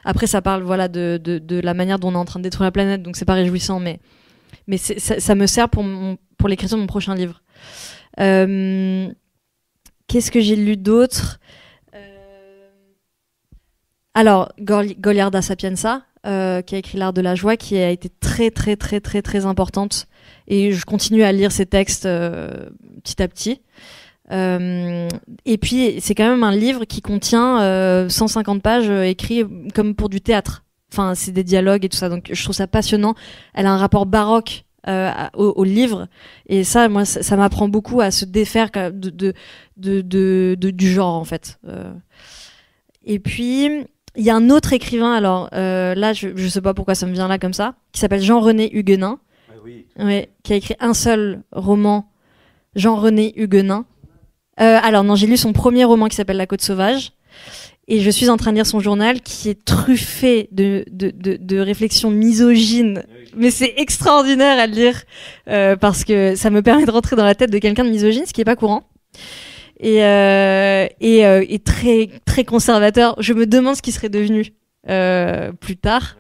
Après, ça parle de la manière dont on est en train de détruire la planète, donc c'est pas réjouissant, mais ça me sert pour l'écriture de mon prochain livre. Qu'est-ce que j'ai lu d'autre? Alors, Goliarda Sapienza, qui a écrit L'art de la joie, qui a été très très très très très importante, et je continue à lire ses textes petit à petit. Et puis c'est quand même un livre qui contient 150 pages écrits comme pour du théâtre. Enfin, c'est des dialogues et tout ça, donc je trouve ça passionnant. Elle a un rapport baroque au livre, et ça, moi, ça m'apprend beaucoup à se défaire du genre, en fait. Et puis il y a un autre écrivain, alors là, je sais pas pourquoi ça me vient là comme ça, qui s'appelle Jean-René Huguenin, qui a écrit un seul roman, Jean-René Huguenin. Alors non, j'ai lu son premier roman qui s'appelle La Côte sauvage, et je suis en train de lire son journal qui est truffé de réflexions misogynes, mais c'est extraordinaire à le lire parce que ça me permet de rentrer dans la tête de quelqu'un de misogyne, ce qui est pas courant. Et très très conservateur. Je me demande ce qu'il serait devenu plus tard.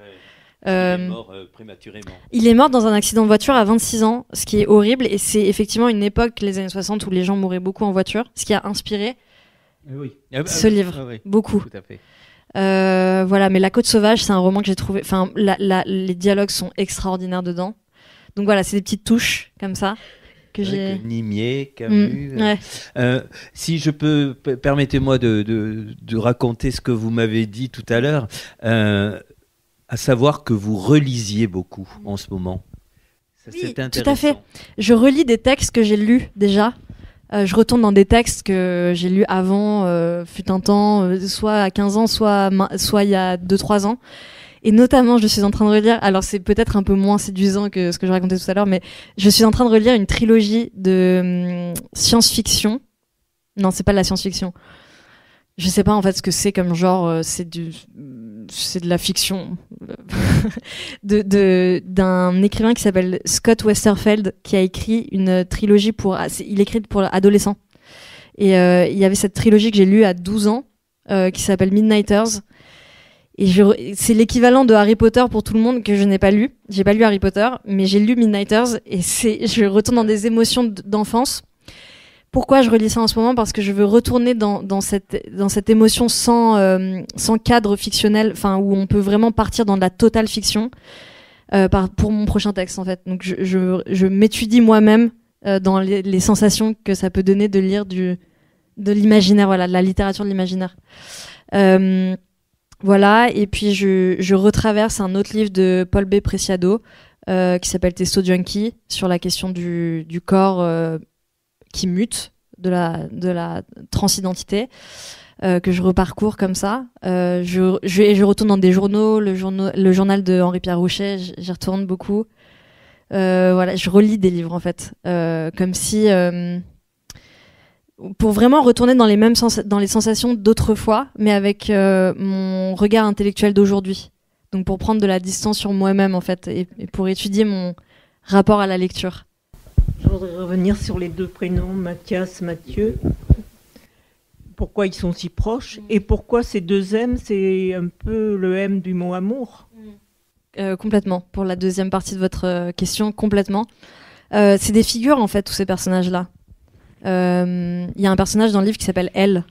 Il est mort prématurément. Il est mort dans un accident de voiture à 26 ans, ce qui est horrible, et c'est effectivement une époque, les années 60, où les gens mouraient beaucoup en voiture, ce qui a inspiré ce livre, beaucoup. Tout à fait. Voilà, mais La Côte sauvage, c'est un roman que j'ai trouvé... Enfin, les dialogues sont extraordinaires dedans. Donc voilà, c'est des petites touches comme ça. Nimier, Camus. Si je peux, permettez-moi de raconter ce que vous m'avez dit tout à l'heure, à savoir que vous relisiez beaucoup en ce moment. Ça, oui, c'est intéressant. Tout à fait. Je relis des textes que j'ai lus déjà. Je retourne dans des textes que j'ai lus avant, fut un temps, soit à 15 ans, soit il y a 2-3 ans. Et notamment, je suis en train de relire, alors c'est peut-être un peu moins séduisant que ce que je racontais tout à l'heure, mais je suis en train de relire une trilogie de science-fiction. Non, c'est pas de la science-fiction. Je sais pas en fait ce que c'est comme genre, c'est de la fiction. d'un écrivain qui s'appelle Scott Westerfeld, qui a écrit une trilogie il écrit pour adolescents. Et il y avait cette trilogie que j'ai lue à 12 ans, qui s'appelle Midnighters. Et c'est l'équivalent de Harry Potter pour tout le monde que je n'ai pas lu. J'ai pas lu Harry Potter, mais j'ai lu Midnighters, et je retourne dans des émotions d'enfance. Pourquoi je relis ça en ce moment? Parce que je veux retourner dans cette émotion sans cadre fictionnel, enfin où on peut vraiment partir dans de la totale fiction pour mon prochain texte en fait. Donc je m'étudie moi-même dans les sensations que ça peut donner de lire de l'imaginaire, voilà, de la littérature de l'imaginaire. Voilà, et puis je retraverse un autre livre de Paul B. Preciado qui s'appelle Testo Junkie, sur la question du corps qui mute, de la transidentité que je reparcours comme ça. Je retourne dans des journaux, le journal de Henri-Pierre Rouchet, j'y retourne beaucoup. Voilà, je relis des livres en fait, comme si pour vraiment retourner dans les sensations d'autrefois, mais avec mon regard intellectuel d'aujourd'hui. Donc pour prendre de la distance sur moi-même en fait, et pour étudier mon rapport à la lecture. Je voudrais revenir sur les deux prénoms, Mathias, Mathieu. Pourquoi ils sont si proches et pourquoi ces deux M, c'est un peu le M du mot amour. Complètement. Pour la deuxième partie de votre question, complètement. C'est des figures en fait, tous ces personnages-là. Il y a un personnage dans le livre qui s'appelle Elle,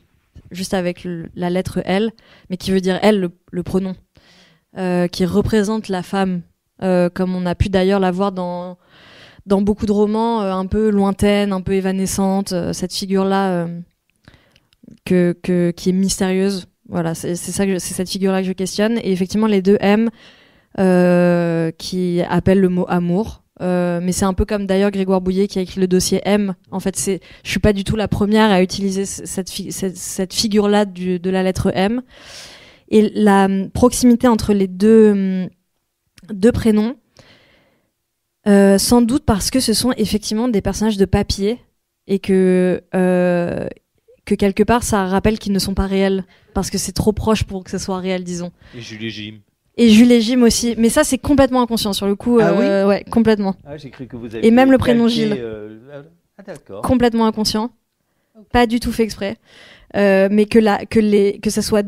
juste avec la lettre L, mais qui veut dire elle, le pronom, qui représente la femme, comme on a pu d'ailleurs la voir dans beaucoup de romans, un peu lointaine, un peu évanescente, cette figure-là qui est mystérieuse. Voilà, c'est cette figure-là que je questionne. Et effectivement, les deux M qui appellent le mot amour. Mais c'est un peu comme d'ailleurs Grégoire Bouillet qui a écrit le dossier M. En fait, je suis pas du tout la première à utiliser cette figure-là de la lettre M. Et la proximité entre les deux prénoms, sans doute parce que ce sont effectivement des personnages de papier et que quelque part ça rappelle qu'ils ne sont pas réels parce que c'est trop proche pour que ce soit réel, disons. Et Jules et Jim. Et Jules et Jim aussi, mais ça c'est complètement inconscient sur le coup. Ah oui, ouais, complètement. Ah, j'ai cru que vous aviez et même le prénom Gilles. Ah d'accord. Complètement inconscient, okay. Pas du tout fait exprès, mais que ça soit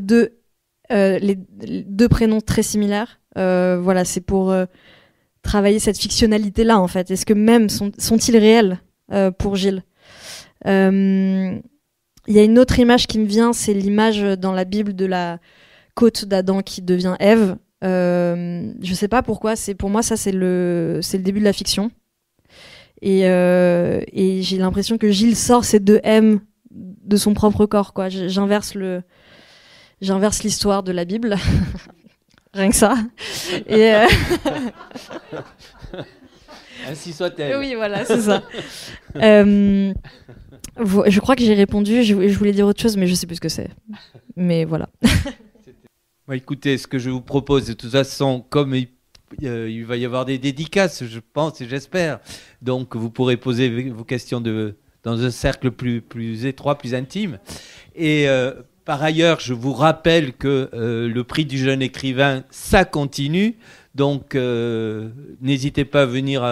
les deux prénoms très similaires. Voilà, c'est pour travailler cette fictionnalité là en fait. Est-ce que même sont-ils réels pour Gilles? Il y a une autre image qui me vient, c'est l'image dans la Bible de la côte d'Adam qui devient Ève. Je sais pas pourquoi, pour moi ça c'est le début de la fiction. Et j'ai l'impression que Gilles sort ces deux M de son propre corps, quoi. J'inverse l'histoire de la Bible. Rien que ça. Et ainsi soit-elle. Oui, voilà, c'est ça. Je crois que j'ai répondu. Je voulais dire autre chose, mais je sais plus ce que c'est. Mais voilà. Écoutez, ce que je vous propose, de toute façon, comme il va y avoir des dédicaces, je pense et j'espère, donc vous pourrez poser vos questions dans un cercle plus étroit, plus intime. Et par ailleurs, je vous rappelle que le prix du jeune écrivain, ça continue. Donc, n'hésitez pas à venir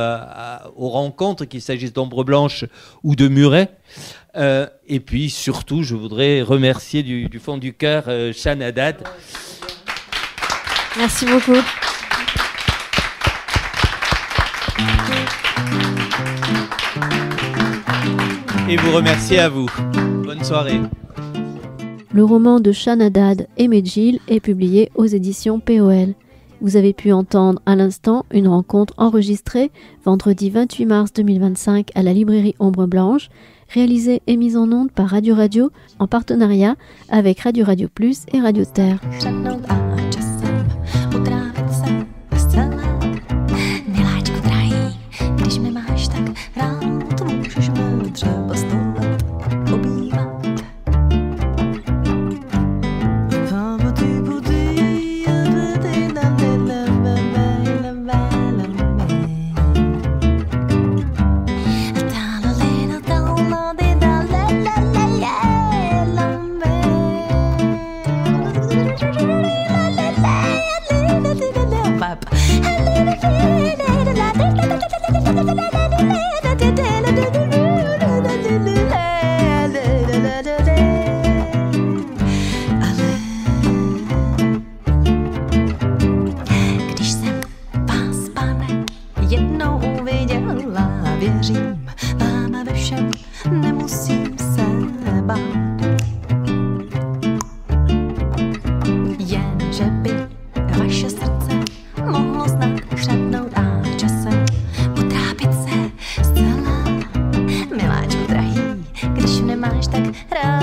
aux rencontres, qu'il s'agisse d'Ombre Blanche ou de Muret. Et puis, surtout, je voudrais remercier du fond du cœur Shan Haddad. Merci beaucoup. Et vous remercier à vous. Bonne soirée. Le roman de Shan Haddad, Aimer Gilles, est publié aux éditions POL. Vous avez pu entendre à l'instant une rencontre enregistrée vendredi 28 mars 2025 à la librairie Ombre Blanche, réalisée et mise en onde par Radio Radio en partenariat avec Radio Radio Plus et Radio Terre. Miláčku drahý, když nemáš tak rád.